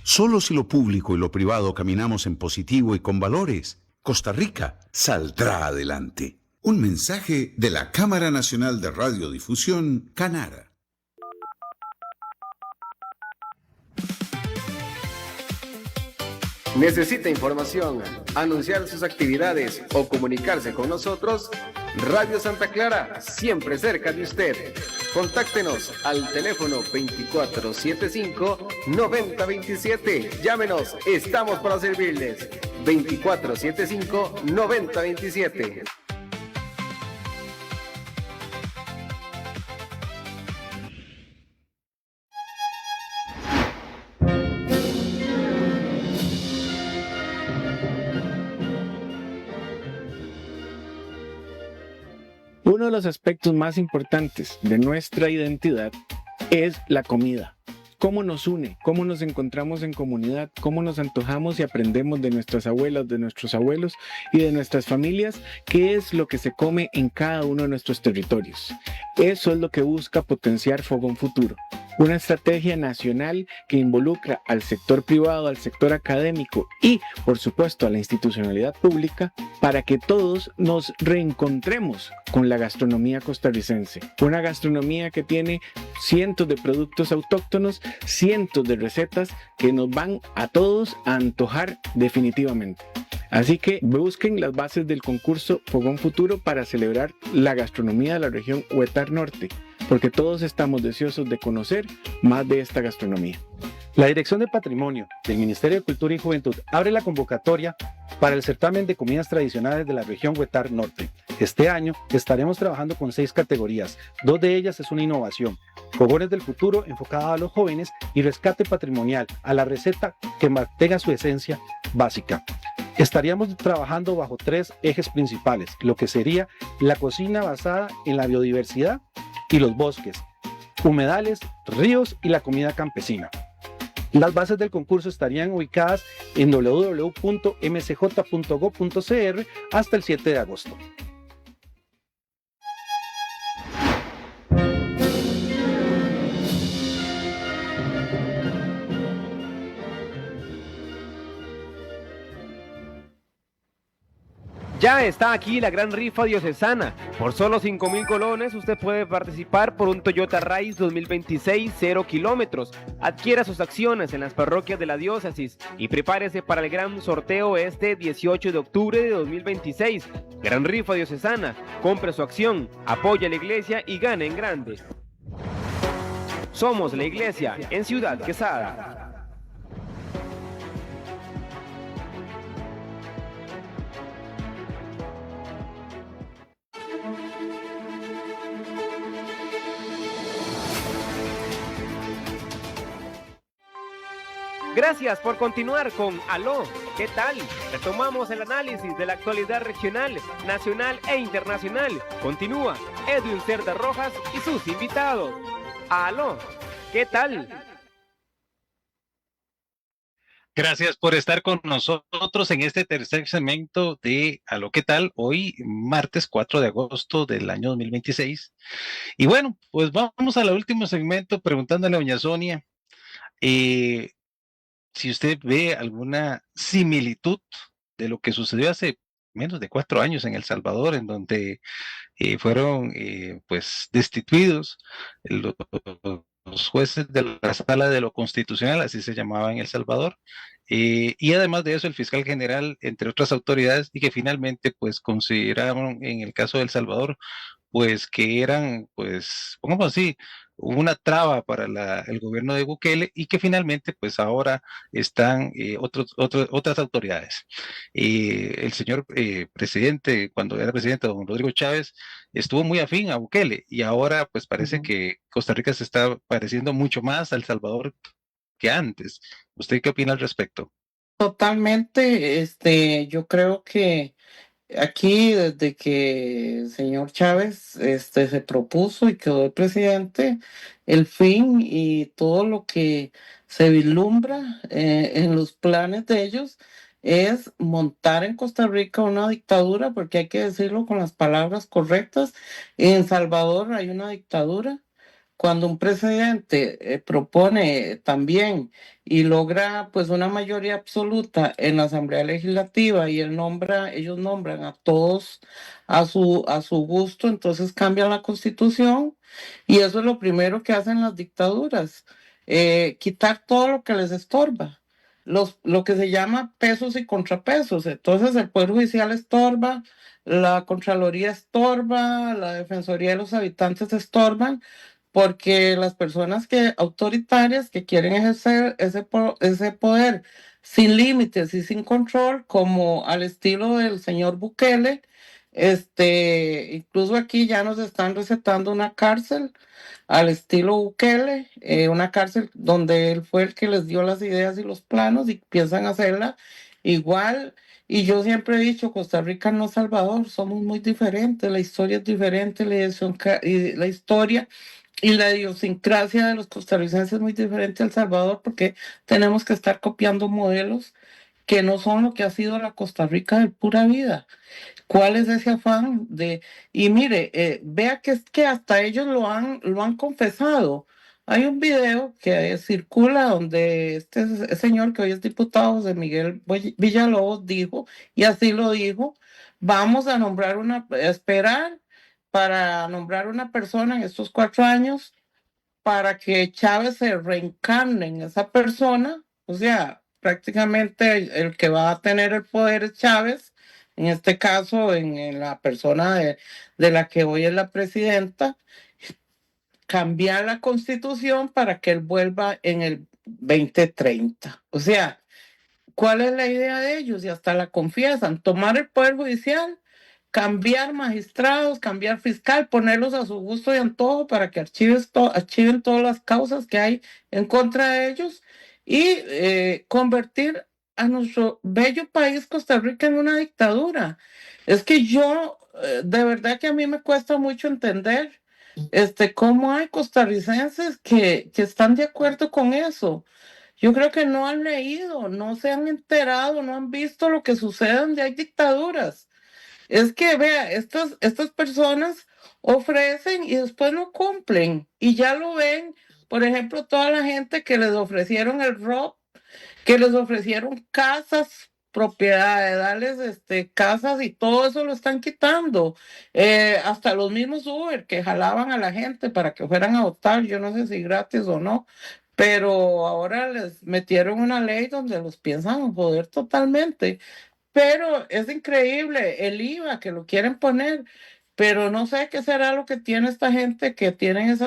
Solo si lo público y lo privado caminamos en positivo y con valores, Costa Rica saldrá adelante. Un mensaje de la Cámara Nacional de Radiodifusión, Canara. ¿Necesita información, anunciar sus actividades o comunicarse con nosotros? Radio Santa Clara, siempre cerca de usted. Contáctenos al teléfono 2475-9027. Llámenos, estamos para servirles. 2475-9027. Uno de los aspectos más importantes de nuestra identidad es la comida. Cómo nos une, cómo nos encontramos en comunidad, cómo nos antojamos y aprendemos de nuestras abuelas, de nuestros abuelos y de nuestras familias, qué es lo que se come en cada uno de nuestros territorios. Eso es lo que busca potenciar Fogón Futuro. Una estrategia nacional que involucra al sector privado, al sector académico y, por supuesto, a la institucionalidad pública para que todos nos reencontremos con la gastronomía costarricense. Una gastronomía que tiene cientos de productos autóctonos, cientos de recetas que nos van a todos a antojar definitivamente. Así que busquen las bases del concurso Fogón Futuro para celebrar la gastronomía de la región Huetar Norte, porque todos estamos deseosos de conocer más de esta gastronomía. La Dirección de Patrimonio del Ministerio de Cultura y Juventud abre la convocatoria para el certamen de comidas tradicionales de la región Huetar Norte. Este año estaremos trabajando con 6 categorías, 2 de ellas es una innovación, Fogones del Futuro enfocada a los jóvenes y rescate patrimonial a la receta que mantenga su esencia básica. Estaríamos trabajando bajo 3 ejes principales, lo que sería la cocina basada en la biodiversidad y los bosques, humedales, ríos y la comida campesina. Las bases del concurso estarían ubicadas en www.mcj.gov.cr hasta el 7 de agosto. Ya está aquí la gran rifa diocesana. Por solo 5,000 colones usted puede participar por un Toyota Rise 2026 0 kilómetros. Adquiera sus acciones en las parroquias de la diócesis y prepárese para el gran sorteo este 18 de octubre de 2026. Gran rifa diocesana. Compre su acción, apoye a la iglesia y gane en grande. Somos la iglesia en Ciudad Quesada. Gracias por continuar con Aló, ¿qué tal? Retomamos el análisis de la actualidad regional, nacional e internacional. Continúa Edwin Cerda Rojas y sus invitados. Aló, ¿qué tal? Gracias por estar con nosotros en este tercer segmento de Aló, ¿qué tal? Hoy, martes 4 de agosto del año 2026. Y bueno, pues vamos al último segmento preguntándole a doña Sonia si usted ve alguna similitud de lo que sucedió hace menos de 4 años en El Salvador, en donde fueron pues destituidos los jueces de la Sala de lo Constitucional, así se llamaba en El Salvador, y además de eso el fiscal general, entre otras autoridades, y que finalmente pues consideraron en el caso de El Salvador pues que eran, pues, pongamos así, una traba para el gobierno de Bukele y que finalmente, pues ahora están otras autoridades. El señor presidente, cuando era presidente, don Rodrigo Chávez, estuvo muy afín a Bukele y ahora pues parece que Costa Rica se está pareciendo mucho más a El Salvador que antes. ¿Usted qué opina al respecto? Totalmente, yo creo que aquí, desde que el señor Chávez se propuso y quedó el presidente, el fin y todo lo que se vislumbra en los planes de ellos es montar en Costa Rica una dictadura, porque hay que decirlo con las palabras correctas. En Salvador hay una dictadura. Cuando un presidente propone también y logra pues una mayoría absoluta en la Asamblea Legislativa y ellos nombran a todos a su gusto, entonces cambian la Constitución y eso es lo primero que hacen las dictaduras, quitar todo lo que les estorba. Lo que se llama pesos y contrapesos. Entonces el Poder Judicial estorba, la Contraloría estorba, la Defensoría de los Habitantes estorban, porque las personas autoritarias que quieren ejercer ese poder sin límites y sin control, como al estilo del señor Bukele, incluso aquí ya nos están recetando una cárcel al estilo Bukele, una cárcel donde él fue el que les dio las ideas y los planos y piensan hacerla igual. Y yo siempre he dicho, Costa Rica no es Salvador, somos muy diferentes, la historia es diferente, la historia y la idiosincrasia de los costarricenses es muy diferente a El Salvador, porque tenemos que estar copiando modelos que no son lo que ha sido la Costa Rica de pura vida. ¿Cuál es ese afán de...? Y mire, vea que es que hasta ellos lo han confesado. Hay un video que circula donde señor que hoy es diputado, José Miguel Villalobos, dijo, y así lo dijo, vamos a esperar para nombrar una persona en estos 4 años para que Chávez se reencarne en esa persona. O sea, prácticamente el que va a tener el poder es Chávez, en este caso en la persona de la que hoy es la presidenta, cambiar la constitución para que él vuelva en el 2030. O sea, ¿cuál es la idea de ellos? Y hasta la confiesan, tomar el poder judicial, cambiar magistrados, cambiar fiscal, ponerlos a su gusto y antojo para que archiven todas las causas que hay en contra de ellos y convertir a nuestro bello país Costa Rica en una dictadura. Es que de verdad que a mí me cuesta mucho entender cómo hay costarricenses que están de acuerdo con eso. Yo creo que no han leído, no se han enterado, no han visto lo que sucede donde hay dictaduras. Es que, vea, estas personas ofrecen y después no cumplen. Y ya lo ven, por ejemplo, toda la gente que les ofrecieron el ROP, que les ofrecieron casas, propiedades, darles casas y todo eso lo están quitando. Hasta los mismos Uber que jalaban a la gente para que fueran a votar, yo no sé si gratis o no, pero ahora les metieron una ley donde los piensan joder totalmente. Pero es increíble el IVA que lo quieren poner, pero no sé qué será lo que tiene esta gente que tienen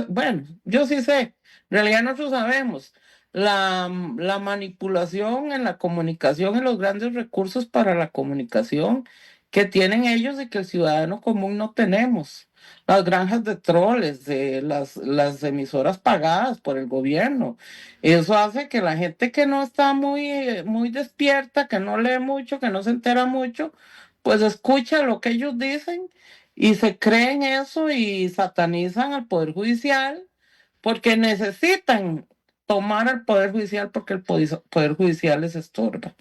bueno, yo sí sé, en realidad nosotros sabemos, la manipulación en la comunicación y los grandes recursos para la comunicación que tienen ellos y que el ciudadano común no tenemos. Las granjas de troles, las emisoras pagadas por el gobierno. Eso hace que la gente que no está muy despierta, que no lee mucho, que no se entera mucho, pues escucha lo que ellos dicen y se creen eso y satanizan al Poder Judicial porque necesitan tomar el Poder Judicial porque el Poder Judicial les estorba.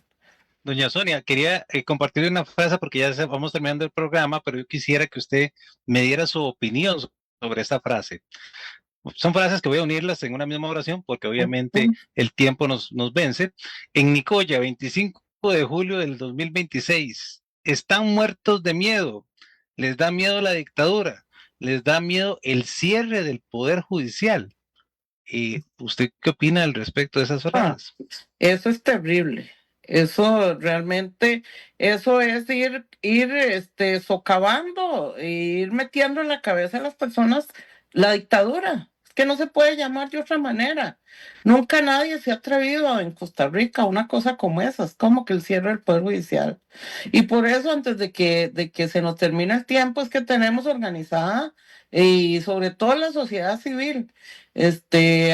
Doña Sonia, quería compartir una frase porque ya vamos terminando el programa, pero yo quisiera que usted me diera su opinión sobre esta frase. Son frases que voy a unirlas en una misma oración porque obviamente el tiempo nos vence. En Nicoya, 25 de julio del 2026, están muertos de miedo, les da miedo la dictadura, les da miedo el cierre del Poder Judicial. ¿Usted qué opina al respecto de esas frases? Eso es terrible. Eso realmente, eso es ir socavando, ir metiendo en la cabeza de las personas la dictadura. Es que no se puede llamar de otra manera. Nunca nadie se ha atrevido en Costa Rica a una cosa como esa. Es como que el cierre del Poder Judicial. Y por eso, antes de que se nos termine el tiempo, es que tenemos organizada y sobre todo la sociedad civil.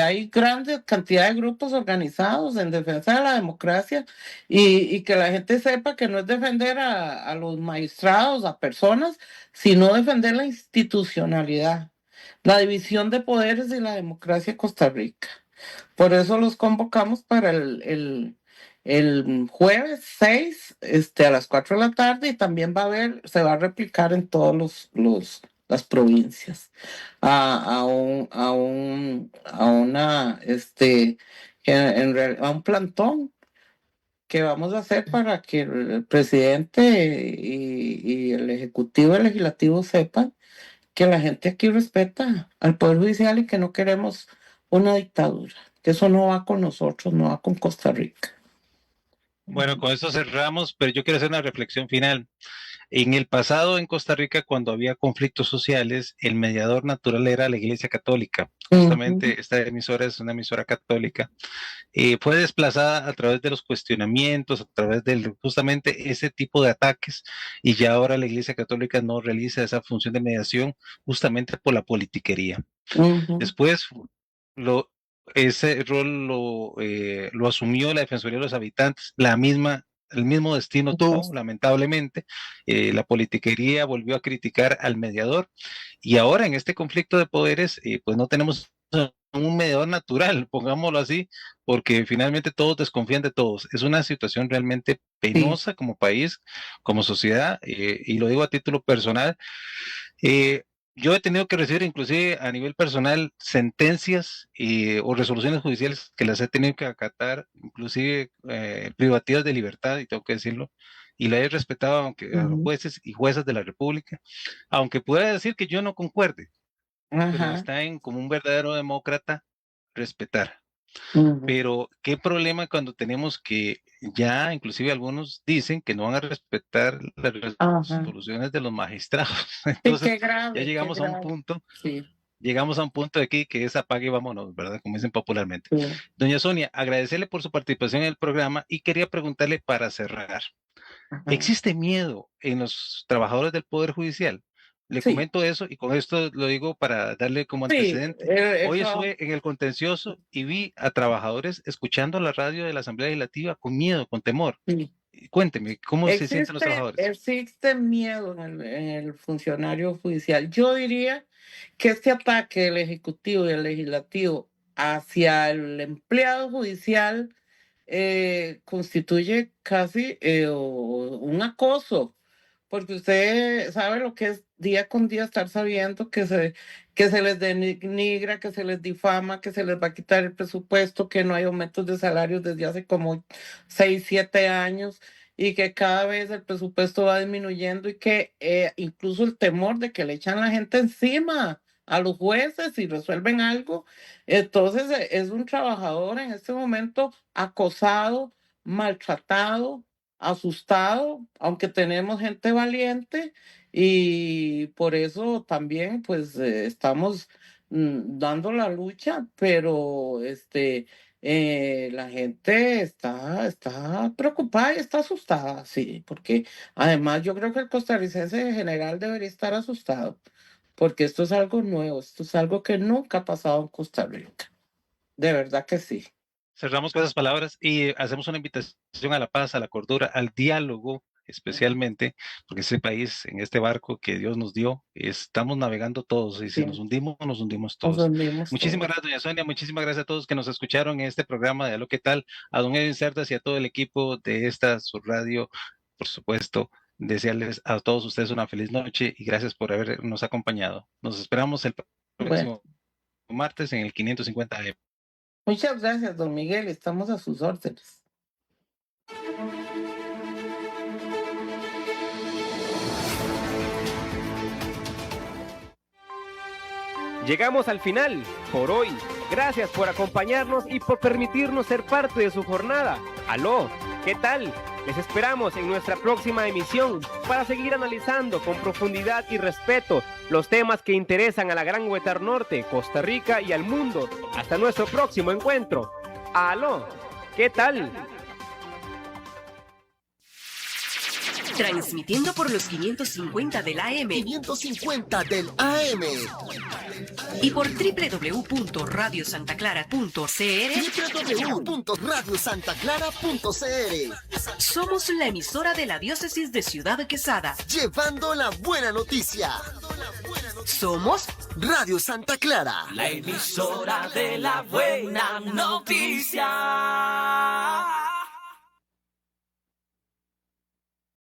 Hay grandes cantidad de grupos organizados en defensa de la democracia y que la gente sepa que no es defender a los magistrados, a personas, sino defender la institucionalidad, la división de poderes y la democracia en Costa Rica. Por eso los convocamos para el jueves 6 a las 4 de la tarde y también se va a replicar en todos las provincias a un plantón que vamos a hacer para que el presidente y el ejecutivo y el legislativo sepan que la gente aquí respeta al Poder Judicial y que no queremos una dictadura, que eso no va con nosotros, no va con Costa Rica. Bueno, con eso cerramos, pero yo quiero hacer una reflexión final. En el pasado en Costa Rica, cuando había conflictos sociales, el mediador natural era la Iglesia Católica. Justamente esta emisora es una emisora católica. Fue desplazada a través de los cuestionamientos, a través de justamente ese tipo de ataques, y ya ahora la Iglesia Católica no realiza esa función de mediación justamente por la politiquería. Después, ese rol lo asumió la Defensoría de los Habitantes, el mismo destino tuvo, lamentablemente. La politiquería volvió a criticar al mediador, y ahora en este conflicto de poderes, pues no tenemos un mediador natural, pongámoslo así, porque finalmente todos desconfían de todos. Es una situación realmente penosa como país, como sociedad, y lo digo a título personal. Yo he tenido que recibir, inclusive a nivel personal, sentencias o resoluciones judiciales que las he tenido que acatar, inclusive privativas de libertad, y tengo que decirlo, y la he respetado aunque a los jueces y juezas de la República, aunque pueda decir que yo no concuerde, pero está en, como un verdadero demócrata, respetar. Pero qué problema cuando tenemos que ya, inclusive algunos dicen que no van a respetar las resoluciones de los magistrados. Entonces, ya llegamos a un punto, llegamos a un punto de aquí que es apague y vámonos, ¿verdad? Como dicen popularmente. Doña Sonia, agradecerle por su participación en el programa y quería preguntarle para cerrar. ¿Existe miedo en los trabajadores del Poder Judicial? Le comento eso, y con esto lo digo para darle como antecedente. Hoy estuve en el contencioso y vi a trabajadores escuchando la radio de la Asamblea Legislativa con miedo, con temor. Cuénteme, ¿cómo se sienten los trabajadores? Existe miedo en el funcionario judicial. Yo diría que este ataque del Ejecutivo y del Legislativo hacia el empleado judicial constituye casi un acoso, porque usted sabe lo que es día con día estar sabiendo que se les denigra, que se les difama, que se les va a quitar el presupuesto, que no hay aumentos de salarios desde hace como 6, 7 años, y que cada vez el presupuesto va disminuyendo, y que incluso el temor de que le echan la gente encima a los jueces si resuelven algo. Entonces es un trabajador en este momento acosado, maltratado, asustado, aunque tenemos gente valiente, y por eso también pues estamos dando la lucha, pero la gente está preocupada y está asustada, sí, porque además yo creo que el costarricense en general debería estar asustado, porque esto es algo nuevo, esto es algo que nunca ha pasado en Costa Rica, de verdad que sí. Cerramos con esas palabras y hacemos una invitación a la paz, a la cordura, al diálogo, especialmente, porque ese país, en este barco que Dios nos dio, estamos navegando todos, y si nos hundimos todos. Muchísimas gracias, doña Sonia, muchísimas gracias a todos que nos escucharon en este programa de A lo que tal, a don Edwin Cerdas y a todo el equipo de esta subradio, por supuesto. Desearles a todos ustedes una feliz noche y gracias por habernos acompañado. Nos esperamos el próximo martes en el 550 AM. Muchas gracias, don Miguel. Estamos a sus órdenes. Llegamos al final por hoy. Gracias por acompañarnos y por permitirnos ser parte de su jornada. Aló, ¿qué tal? Les esperamos en nuestra próxima emisión para seguir analizando con profundidad y respeto los temas que interesan a la Gran Huetar Norte, Costa Rica y al mundo. Hasta nuestro próximo encuentro. Aló, ¿qué tal? Transmitiendo por los 550 del AM. 550 del AM. Y por www.radiosantaclara.cr. www.radiosantaclara.cr. Somos la emisora de la diócesis de Ciudad Quesada. Llevando la buena noticia. Somos Radio Santa Clara. La emisora de la buena noticia.